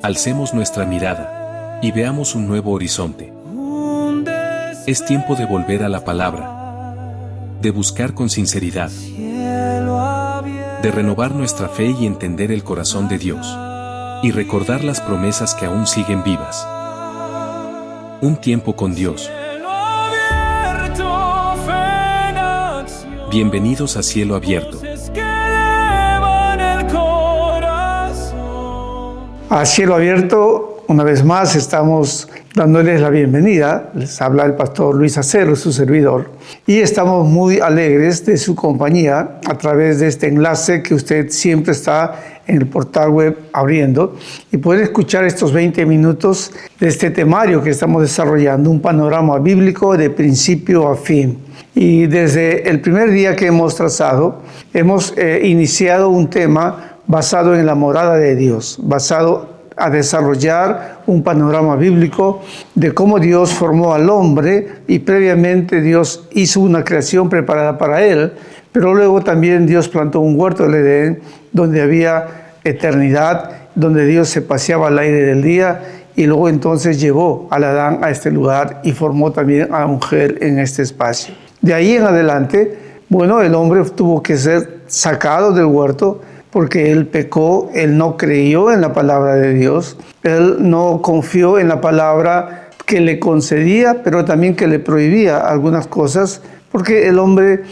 Alcemos nuestra mirada y veamos un nuevo horizonte. Es tiempo de volver a la palabra, de buscar con sinceridad, de renovar nuestra fe y entender el corazón de Dios, y recordar las promesas que aún siguen vivas. Un tiempo con Dios. Bienvenidos a Cielo Abierto. A Cielo Abierto, una vez más estamos dándoles la bienvenida. Les habla el pastor Luis Acero, su servidor. Y estamos muy alegres de su compañía a través de este enlace que usted siempre está en el portal web abriendo. Y puede escuchar estos 20 minutos de este temario que estamos desarrollando, un panorama bíblico de principio a fin. Y desde el primer día que hemos trazado, hemos iniciado un tema basado en la morada de Dios, basado a desarrollar un panorama bíblico de cómo Dios formó al hombre y previamente Dios hizo una creación preparada para él, pero luego también Dios plantó un huerto del Edén donde había eternidad, donde Dios se paseaba al aire del día y luego entonces llevó al Adán a este lugar y formó también a la mujer en este espacio. De ahí en adelante, el hombre tuvo que ser sacado del huerto porque él pecó, él no creyó en la palabra de Dios, él no confió en la palabra que le concedía, pero también que le prohibía algunas cosas, porque el hombre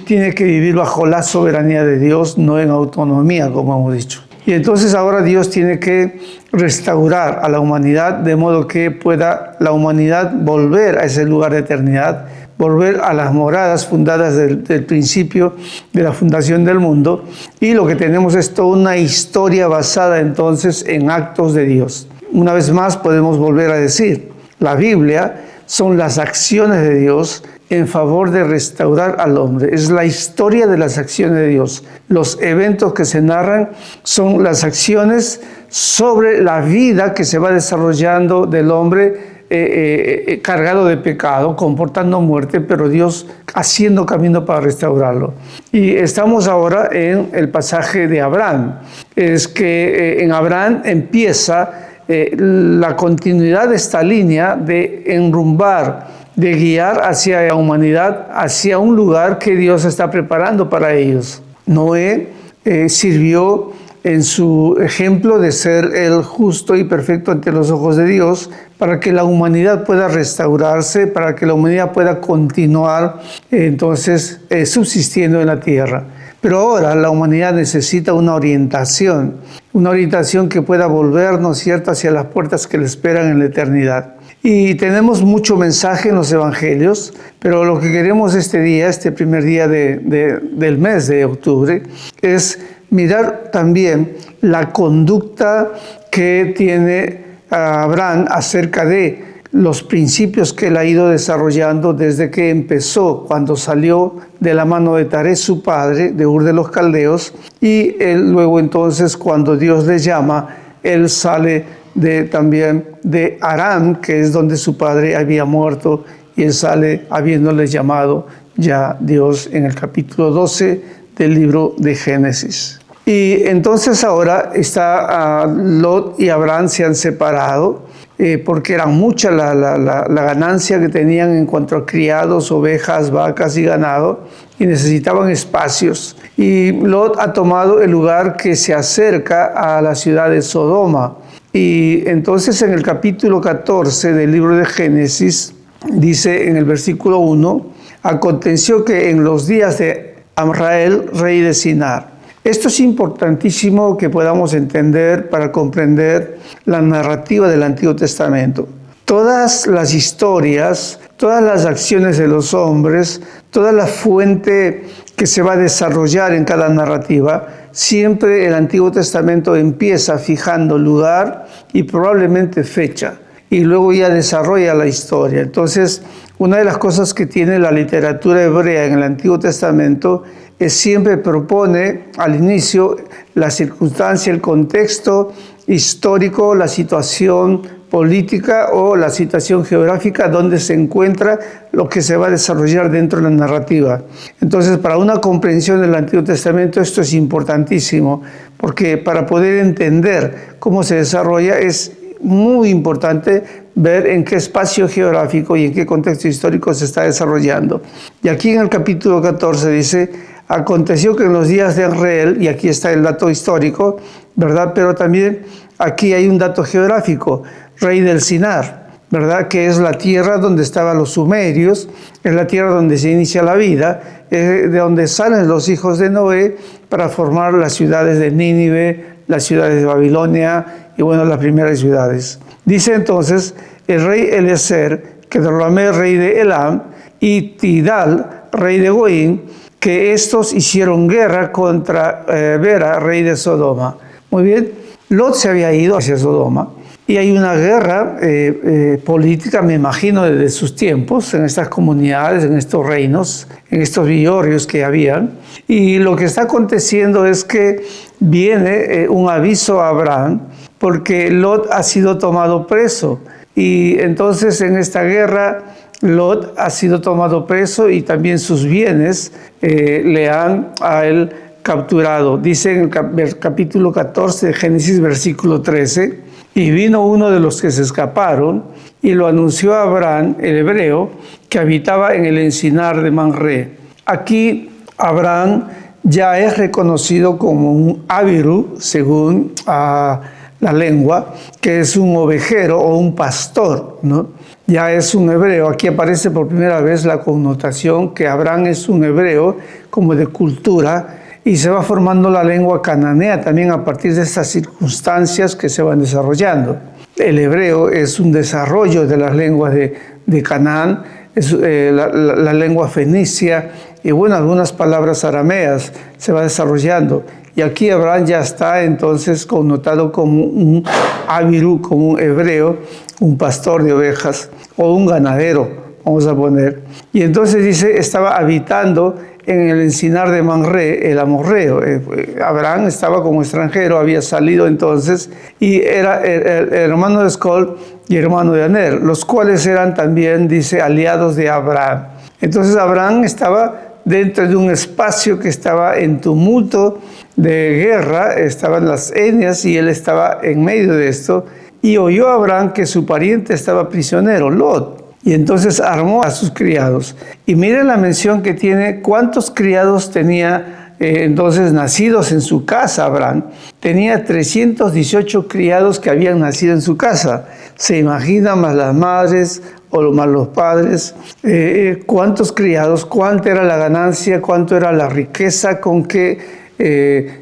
tiene que vivir bajo la soberanía de Dios, no en autonomía, como hemos dicho. Y entonces ahora Dios tiene que restaurar a la humanidad de modo que pueda la humanidad volver a ese lugar de eternidad, volver a las moradas fundadas del principio de la fundación del mundo. Y lo que tenemos es toda una historia basada entonces en actos de Dios. Una vez más podemos volver a decir, la Biblia son las acciones de Dios en favor de restaurar al hombre. Es la historia de las acciones de Dios. Los eventos que se narran son las acciones sobre la vida que se va desarrollando del hombre cargado de pecado, comportando muerte, pero Dios haciendo camino para restaurarlo. Y estamos ahora en el pasaje de Abraham. Es que en Abraham empieza la continuidad de esta línea de enrumbar, de guiar hacia la humanidad, hacia un lugar que Dios está preparando para ellos. Noé sirvió en su ejemplo de ser el justo y perfecto ante los ojos de Dios, para que la humanidad pueda restaurarse, para que la humanidad pueda continuar entonces subsistiendo en la tierra. Pero ahora la humanidad necesita una orientación que pueda volvernos, ¿cierto?, hacia las puertas que le esperan en la eternidad. Y tenemos mucho mensaje en los evangelios, pero lo que queremos este día, este primer día del mes de octubre, es mirar también la conducta que tiene Abraham acerca de los principios que él ha ido desarrollando desde que empezó, cuando salió de la mano de Taré, su padre, de Ur de los Caldeos, y él luego entonces cuando Dios le llama, él sale también de Aram, que es donde su padre había muerto, y él sale habiéndole llamado ya Dios en el capítulo 12 del libro de Génesis. Y entonces ahora Lot y Abraham se han separado porque era mucha la ganancia que tenían en cuanto a criados, ovejas, vacas y ganado, y necesitaban espacios. Y Lot ha tomado el lugar que se acerca a la ciudad de Sodoma. Y entonces en el capítulo 14 del libro de Génesis, dice en el versículo 1, aconteció que en los días de Amrael, rey de Sinar. Esto es importantísimo que podamos entender para comprender la narrativa del Antiguo Testamento. Todas las historias, todas las acciones de los hombres, toda la fuente que se va a desarrollar en cada narrativa, siempre el Antiguo Testamento empieza fijando lugar y probablemente fecha, y luego ya desarrolla la historia. Entonces, una de las cosas que tiene la literatura hebrea en el Antiguo Testamento es siempre propone al inicio la circunstancia, el contexto histórico, la situación política o la situación geográfica donde se encuentra lo que se va a desarrollar dentro de la narrativa. Entonces, para una comprensión del Antiguo Testamento esto es importantísimo, porque para poder entender cómo se desarrolla es muy importante ver en qué espacio geográfico y en qué contexto histórico se está desarrollando. Y aquí en el capítulo 14 dice: aconteció que en los días de Enreel, y aquí está el dato histórico, ¿verdad? Pero también aquí hay un dato geográfico, rey del Sinar, ¿verdad? Que es la tierra donde estaban los sumerios, es la tierra donde se inicia la vida, de donde salen los hijos de Noé para formar las ciudades de Nínive, las ciudades de Babilonia y bueno, las primeras ciudades. Dice entonces: el rey Eliezer, Kedorlaomer, rey de Elam, y Tidal, rey de Goín, que estos hicieron guerra contra Bera, rey de Sodoma. Muy bien, Lot se había ido hacia Sodoma y hay una guerra política, me imagino, desde sus tiempos, en estas comunidades, en estos reinos, en estos villorrios que habían. Y lo que está aconteciendo es que viene un aviso a Abraham porque Lot ha sido tomado preso. Y entonces en esta guerra Lot ha sido tomado preso y también sus bienes le han a él capturado. Dice en el capítulo 14 de Génesis, versículo 13: y vino uno de los que se escaparon y lo anunció a Abraham, el hebreo, que habitaba en el encinar de Mamre. Aquí Abraham ya es reconocido como un Abiru, según la lengua, que es un ovejero o un pastor, ¿no? Ya es un hebreo. Aquí aparece por primera vez la connotación que Abraham es un hebreo como de cultura, y se va formando la lengua cananea también a partir de estas circunstancias que se van desarrollando. El hebreo es un desarrollo de las lenguas de Canaán, es la lengua fenicia, y bueno, algunas palabras arameas se va desarrollando. Y aquí Abraham ya está entonces connotado como un abiru, como un hebreo, un pastor de ovejas o un ganadero, vamos a poner. Y entonces dice, estaba habitando en el encinar de Mamre, el amorreo. Abraham estaba como extranjero, había salido entonces, y era el hermano de Escol y hermano de Aner, los cuales eran también, dice, aliados de Abraham. Entonces Abraham estaba dentro de un espacio que estaba en tumulto de guerra, estaban las etnias y él estaba en medio de esto, y oyó a Abraham que su pariente estaba prisionero, Lot. Y entonces armó a sus criados. Y miren la mención que tiene, cuántos criados tenía entonces nacidos en su casa Abraham. Tenía 318 criados que habían nacido en su casa. Se imagina, más las madres o más los padres, cuántos criados, cuánta era la ganancia, cuánto era la riqueza con que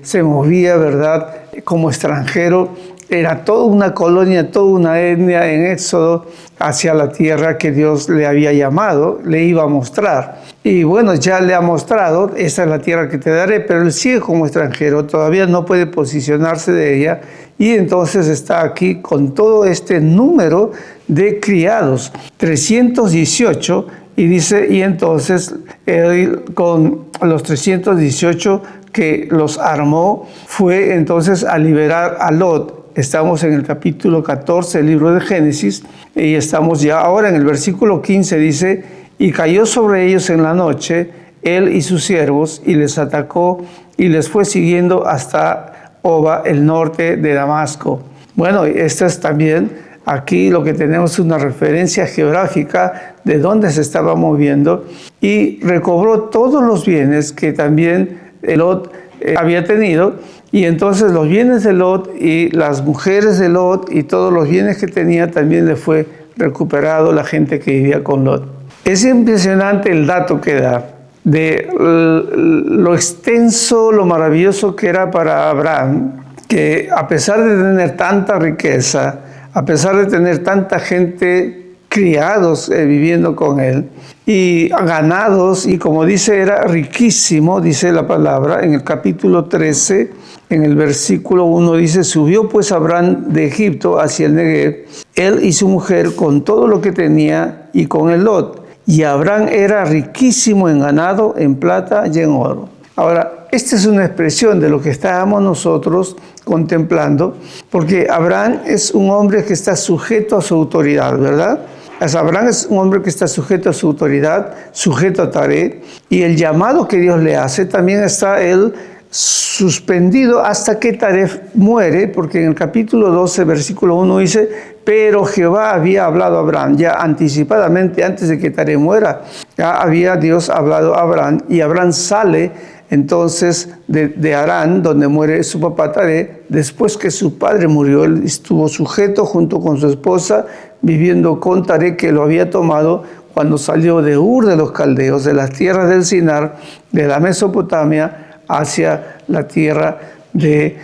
se movía, ¿verdad? Como extranjero. Era toda una colonia, toda una etnia en éxodo hacia la tierra que Dios le había llamado, le iba a mostrar. Y bueno, ya le ha mostrado, esta es la tierra que te daré, pero él sigue como extranjero, todavía no puede posicionarse de ella, y entonces está aquí con todo este número de criados, 318, y dice, y entonces él con los 318 que los armó, fue entonces a liberar a Lot. Estamos en el capítulo 14 del libro de Génesis y estamos ya ahora en el versículo 15, dice: y cayó sobre ellos en la noche, él y sus siervos, y les atacó y les fue siguiendo hasta Oba, el norte de Damasco. Bueno, esto es también, aquí lo que tenemos es una referencia geográfica de dónde se estaba moviendo, y recobró todos los bienes que también Lot había tenido. Y entonces los bienes de Lot y las mujeres de Lot y todos los bienes que tenía también le fue recuperado la gente que vivía con Lot. Es impresionante el dato que da de lo extenso, lo maravilloso que era para Abraham, que a pesar de tener tanta riqueza, a pesar de tener tanta gente criados viviendo con él y ganados, y como dice, era riquísimo, dice la palabra en el capítulo 13, en el versículo 1 dice: subió pues Abraham de Egipto hacia el Negev, él y su mujer con todo lo que tenía y con el Lot, y Abraham era riquísimo en ganado, en plata y en oro. Ahora, esta es una expresión de lo que estábamos nosotros contemplando, porque Abraham es un hombre que está sujeto a su autoridad, ¿verdad? Abraham es un hombre que está sujeto a su autoridad, sujeto a Taré, y el llamado que Dios le hace también está él suspendido hasta que Taré muere, porque en el capítulo 12, versículo 1 dice, pero Jehová había hablado a Abraham, ya anticipadamente, antes de que Taré muera, ya había Dios hablado a Abraham, y Abraham sale entonces de Harán, donde muere su papá Taré, después que su padre murió. Él estuvo sujeto junto con su esposa, viviendo con Taré, que lo había tomado cuando salió de Ur de los Caldeos, de las tierras del Sinar, de la Mesopotamia, hacia la tierra de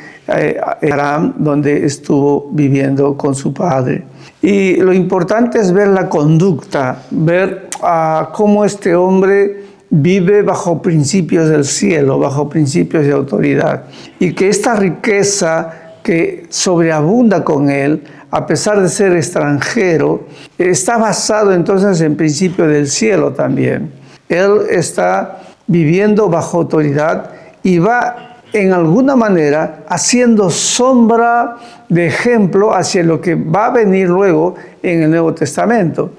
Aram, donde estuvo viviendo con su padre. Y lo importante es ver la conducta, ver cómo este hombre vive bajo principios del cielo, bajo principios de autoridad, y que esta riqueza que sobreabunda con él, a pesar de ser extranjero, está basado entonces en principios del cielo también. Él está viviendo bajo autoridad y va en alguna manera haciendo sombra de ejemplo hacia lo que va a venir luego en el Nuevo Testamento,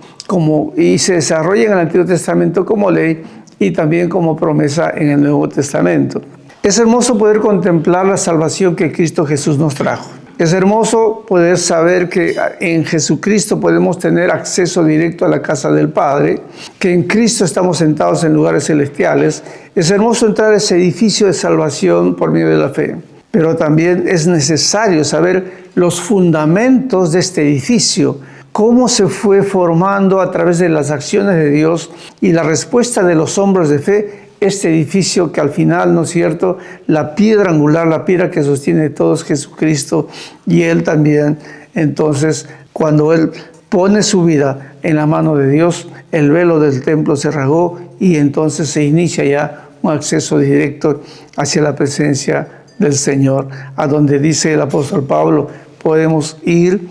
y se desarrolla en el Antiguo Testamento como ley y también como promesa en el Nuevo Testamento. Es hermoso poder contemplar la salvación que Cristo Jesús nos trajo. Es hermoso poder saber que en Jesucristo podemos tener acceso directo a la casa del Padre, que en Cristo estamos sentados en lugares celestiales. Es hermoso entrar a ese edificio de salvación por medio de la fe. Pero también es necesario saber los fundamentos de este edificio, cómo se fue formando a través de las acciones de Dios y la respuesta de los hombres de fe, este edificio que al final, ¿no es cierto?, la piedra angular, la piedra que sostiene todo es Jesucristo, y Él también. Entonces, cuando Él pone su vida en la mano de Dios, el velo del templo se rasgó y entonces se inicia ya un acceso directo hacia la presencia del Señor, a donde dice el apóstol Pablo, podemos ir,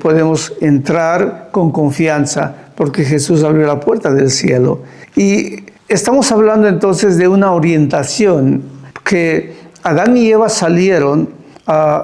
podemos entrar con confianza, porque Jesús abrió la puerta del cielo. Y estamos hablando entonces de una orientación, que Adán y Eva salieron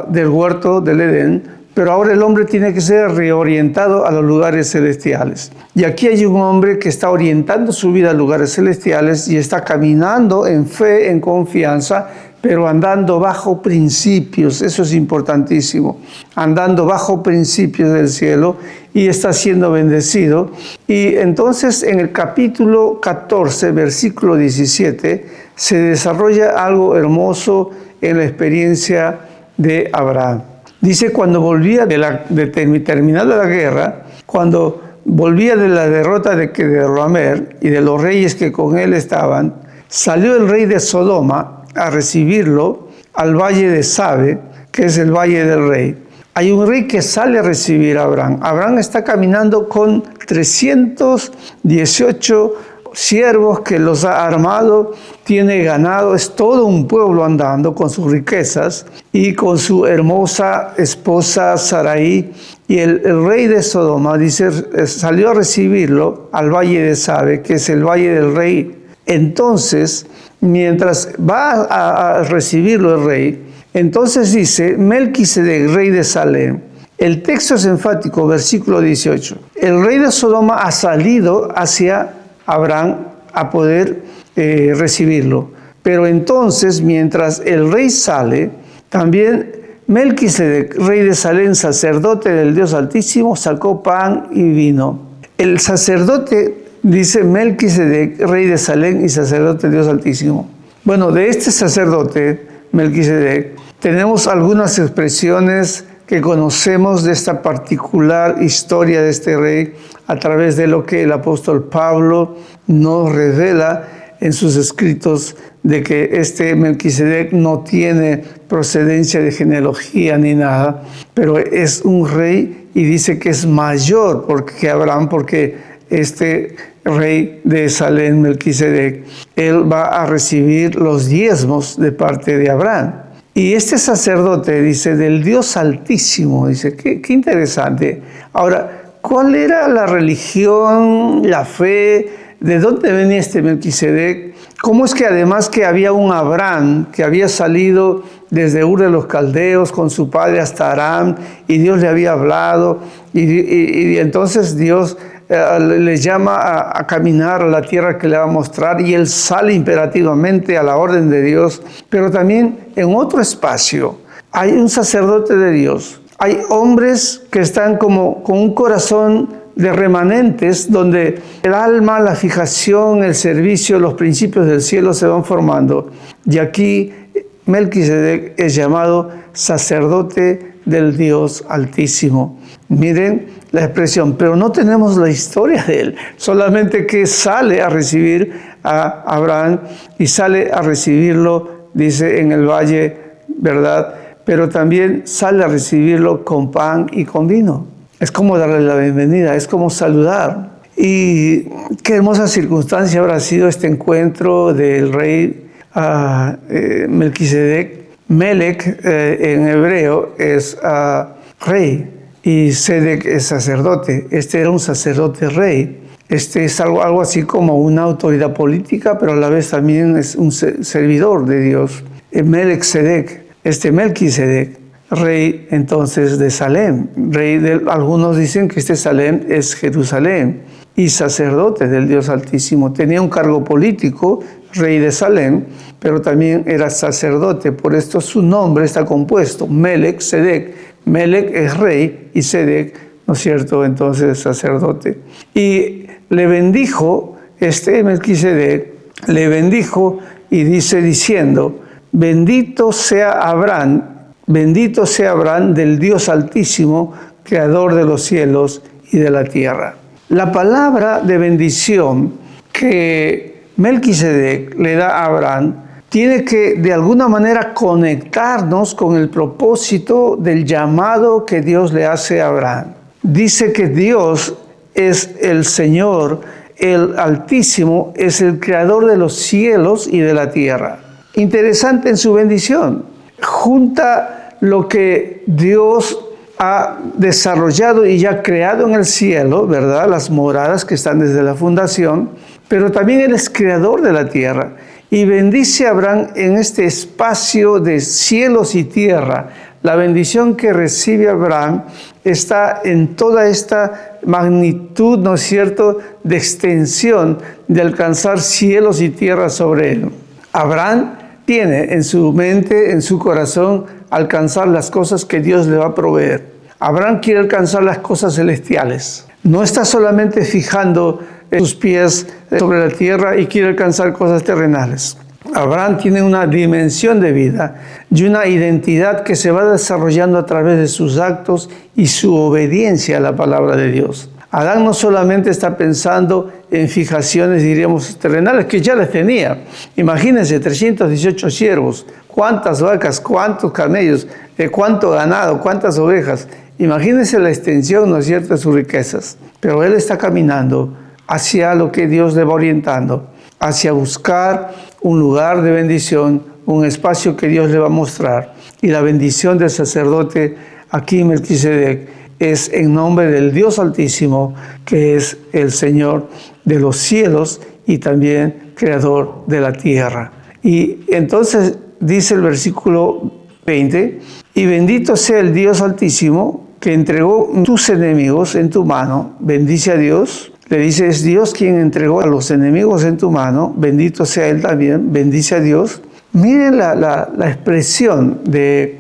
del huerto del Edén, pero ahora el hombre tiene que ser reorientado a los lugares celestiales. Y aquí hay un hombre que está orientando su vida a lugares celestiales y está caminando en fe, en confianza, pero andando bajo principios. Eso es importantísimo. Andando bajo principios del cielo y está siendo bendecido. Y entonces en el capítulo 14, versículo 17, se desarrolla algo hermoso en la experiencia de Abraham. Dice, cuando volvía terminada la guerra, cuando volvía de la derrota de Kedorlaomer y de los reyes que con él estaban, salió el rey de Sodoma a recibirlo al valle de Sabe, que es el valle del rey. Hay un rey que sale a recibir a Abraham. Abraham está caminando con 318 siervos que los ha armado, tiene ganado, es todo un pueblo andando con sus riquezas y con su hermosa esposa Sarai. Y el rey de Sodoma, dice, salió a recibirlo al valle de Sabe, que es el valle del rey. Entonces, mientras va a recibirlo el rey, entonces dice, Melquisedec, rey de Salem. El texto es enfático, versículo 18. El rey de Sodoma ha salido hacia Abraham a poder recibirlo. Pero entonces, mientras el rey sale, también Melquisedec, rey de Salem, sacerdote del Dios Altísimo, sacó pan y vino. El sacerdote, dice Melquisedec, rey de Salem y sacerdote del Dios Altísimo. Bueno, de este sacerdote, Melquisedec, tenemos algunas expresiones que conocemos de esta particular historia de este rey a través de lo que el apóstol Pablo nos revela en sus escritos, de que este Melquisedec no tiene procedencia de genealogía ni nada, pero es un rey y dice que es mayor que Abraham, porque este rey de Salem, Melquisedec, él va a recibir los diezmos de parte de Abraham. Y este sacerdote, dice, del Dios Altísimo, dice, qué interesante. Ahora, ¿cuál era la religión, la fe? ¿De dónde venía este Melquisedec? ¿Cómo es que además que había un Abraham que había salido desde Ur de los Caldeos con su padre hasta Aram y Dios le había hablado y entonces Dios le llama a caminar a la tierra que le va a mostrar y él sale imperativamente a la orden de Dios? Pero también en otro espacio hay un sacerdote de Dios. Hay hombres que están como con un corazón de remanentes, donde el alma, la fijación, el servicio, los principios del cielo se van formando. Y aquí Melquisedec es llamado sacerdote del Dios Altísimo. Miren la expresión, pero no tenemos la historia de él, solamente que sale a recibir a Abraham y sale a recibirlo, dice, en el valle, ¿verdad? Pero también sale a recibirlo con pan y con vino. Es como darle la bienvenida, es como saludar. Y qué hermosa circunstancia habrá sido este encuentro del rey Melquisedec. Melec en hebreo es rey y Sedec es sacerdote. Este era un sacerdote rey. Este es algo así como una autoridad política, pero a la vez también es un servidor de Dios. Melquisedec, Melquisedec, rey entonces de Salem. Algunos dicen que este Salem es Jerusalén y sacerdote del Dios Altísimo. Tenía un cargo político, rey de Salem, pero también era sacerdote. Por esto su nombre está compuesto, Melec, Sedec. Melec es rey y Sedec, ¿no es cierto?, entonces sacerdote. Y le bendijo, Melquisedec, le bendijo y dice diciendo, bendito sea Abraham del Dios Altísimo, creador de los cielos y de la tierra. La palabra de bendición que Melquisedec le da a Abraham tiene que de alguna manera conectarnos con el propósito del llamado que Dios le hace a Abraham. Dice que Dios es el Señor, el Altísimo, es el creador de los cielos y de la tierra. Interesante en su bendición. Junta lo que Dios ha desarrollado y ya creado en el cielo, ¿verdad? Las moradas que están desde la fundación, pero también Él es creador de la tierra y bendice a Abraham en este espacio de cielos y tierra. La bendición que recibe Abraham está en toda esta magnitud, ¿no es cierto?, de extensión de alcanzar cielos y tierra sobre él. Abraham tiene en su mente, en su corazón, alcanzar las cosas que Dios le va a proveer. Abraham quiere alcanzar las cosas celestiales. No está solamente fijando sus pies sobre la tierra y quiere alcanzar cosas terrenales. Abraham tiene una dimensión de vida y una identidad que se va desarrollando a través de sus actos y su obediencia a la palabra de Dios. Adán no solamente está pensando en fijaciones, diríamos, terrenales, que ya las tenía. Imagínense, 318 siervos, cuántas vacas, cuántos camellos, cuánto ganado, cuántas ovejas. Imagínense la extensión, ¿no es cierto?, de sus riquezas. Pero él está caminando hacia lo que Dios le va orientando, hacia buscar un lugar de bendición, un espacio que Dios le va a mostrar. Y la bendición del sacerdote aquí, Melquisedec, es en nombre del Dios Altísimo, que es el Señor de los cielos y también creador de la tierra. Y entonces dice el versículo 20, y bendito sea el Dios Altísimo, que entregó tus enemigos en tu mano. Bendice a Dios. Le dice, es Dios quien entregó a los enemigos en tu mano. Bendito sea Él también. Bendice a Dios. Miren la expresión de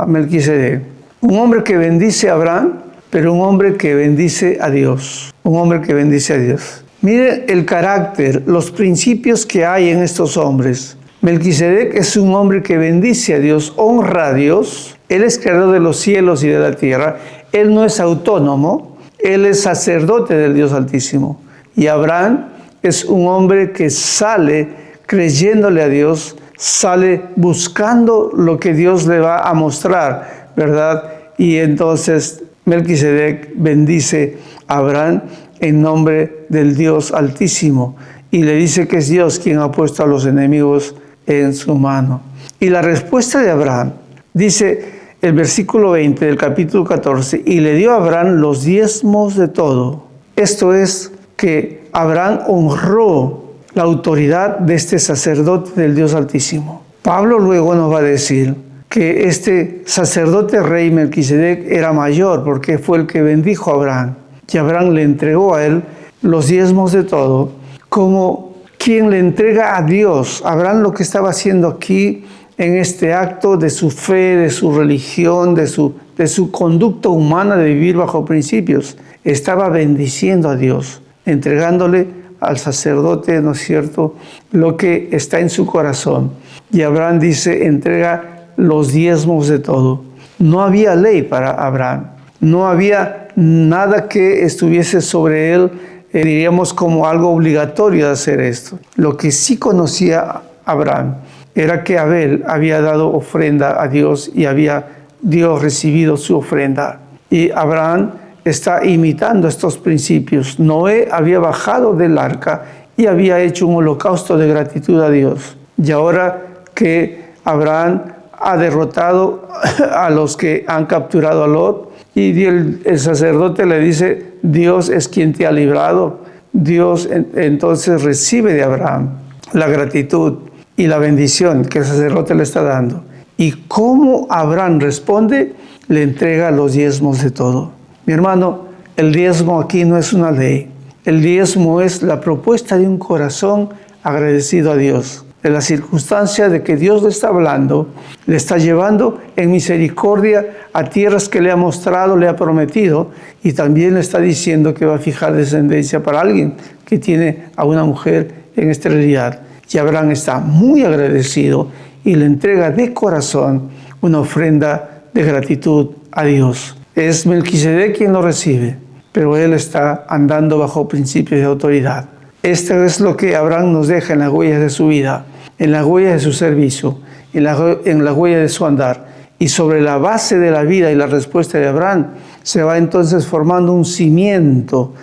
Melquisedec. Un hombre que bendice a Abraham, pero un hombre que bendice a Dios. Un hombre que bendice a Dios. Miren el carácter, los principios que hay en estos hombres. Melquisedec es un hombre que bendice a Dios, honra a Dios. Él es creador de los cielos y de la tierra. Él no es autónomo. Él es sacerdote del Dios Altísimo. Y Abraham es un hombre que sale creyéndole a Dios, sale buscando lo que Dios le va a mostrar, ¿verdad? Y entonces Melquisedec bendice a Abraham en nombre del Dios Altísimo y le dice que es Dios quien ha puesto a los enemigos en su mano. Y la respuesta de Abraham, dice el versículo 20 del capítulo 14, y le dio a Abraham los diezmos de todo. Esto es que Abraham honró la autoridad de este sacerdote del Dios Altísimo. Pablo luego nos va a decir que este sacerdote rey Melquisedec era mayor porque fue el que bendijo a Abraham. Y Abraham le entregó a él los diezmos de todo, como quien le entrega a Dios. Abraham lo que estaba haciendo aquí en este acto de su fe, de su religión, de su conducta humana de vivir bajo principios, estaba bendiciendo a Dios, entregándole al sacerdote, ¿no es cierto?, lo que está en su corazón. Y Abraham dice, entrega los diezmos de todo. No había ley para Abraham, no había nada que estuviese sobre él, diríamos como algo obligatorio de hacer esto. Lo que sí conocía Abraham era que Abel había dado ofrenda a Dios y había Dios recibido su ofrenda. Y Abraham está imitando estos principios. Noé había bajado del arca y había hecho un holocausto de gratitud a Dios. Y ahora que Abraham ha derrotado a los que han capturado a Lot, y el sacerdote le dice, Dios es quien te ha librado. Dios entonces recibe de Abraham la gratitud y la bendición que el sacerdote le está dando. Y cómo Abraham responde, le entrega los diezmos de todo. Mi hermano, el diezmo aquí no es una ley. El diezmo es la propuesta de un corazón agradecido a Dios. De la circunstancia de que Dios le está hablando, le está llevando en misericordia a tierras que le ha mostrado, le ha prometido, y también le está diciendo que va a fijar descendencia para alguien que tiene a una mujer en esterilidad. Y Abraham está muy agradecido y le entrega de corazón una ofrenda de gratitud a Dios. Es Melquisedec quien lo recibe, pero él está andando bajo principios de autoridad. Esto es lo que Abraham nos deja en las huellas de su vida, en las huellas de su servicio, en las huellas de su andar. Y sobre la base de la vida y la respuesta de Abraham, se va entonces formando un cimiento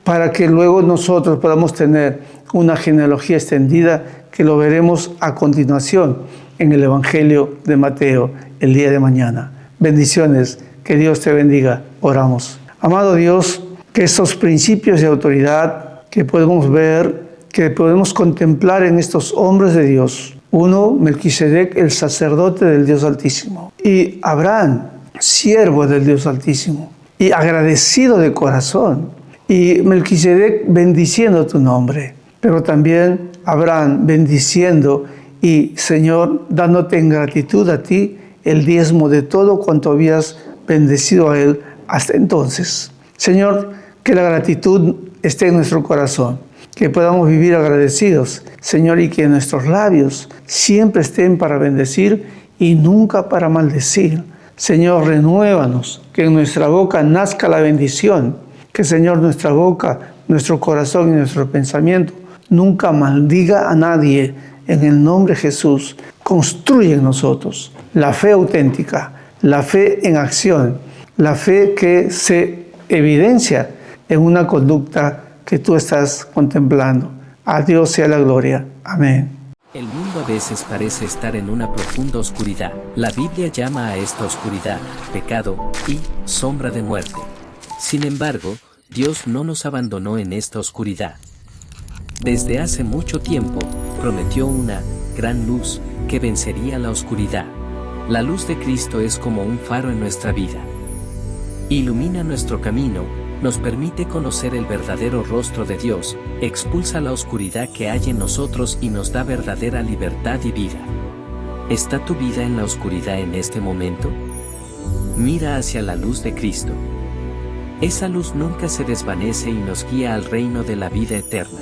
para que luego nosotros podamos tener una genealogía extendida, que lo veremos a continuación en el Evangelio de Mateo el día de mañana. Bendiciones, que Dios te bendiga. Oramos. Amado Dios, que estos principios de autoridad que podemos ver, que podemos contemplar en estos hombres de Dios, uno, Melquisedec, el sacerdote del Dios Altísimo, y Abraham, siervo del Dios Altísimo, y agradecido de corazón, y Melquisedec bendiciendo tu nombre, pero también Abraham bendiciendo y, Señor, dándote en gratitud a ti el diezmo de todo cuanto habías bendecido a él hasta entonces. Señor, que la gratitud esté en nuestro corazón, que podamos vivir agradecidos, Señor, y que nuestros labios siempre estén para bendecir y nunca para maldecir. Señor, renuévanos, que en nuestra boca nazca la bendición, que, Señor, nuestra boca, nuestro corazón y nuestro pensamiento nunca maldiga a nadie. En el nombre de Jesús, construye en nosotros la fe auténtica, la fe en acción, la fe que se evidencia en una conducta que tú estás contemplando. A Dios sea la gloria. Amén. El mundo a veces parece estar en una profunda oscuridad. La Biblia llama a esta oscuridad pecado y sombra de muerte. Sin embargo, Dios no nos abandonó en esta oscuridad. Desde hace mucho tiempo, prometió una gran luz que vencería la oscuridad. La luz de Cristo es como un faro en nuestra vida. Ilumina nuestro camino, nos permite conocer el verdadero rostro de Dios, expulsa la oscuridad que hay en nosotros y nos da verdadera libertad y vida. ¿Está tu vida en la oscuridad en este momento? Mira hacia la luz de Cristo. Esa luz nunca se desvanece y nos guía al reino de la vida eterna.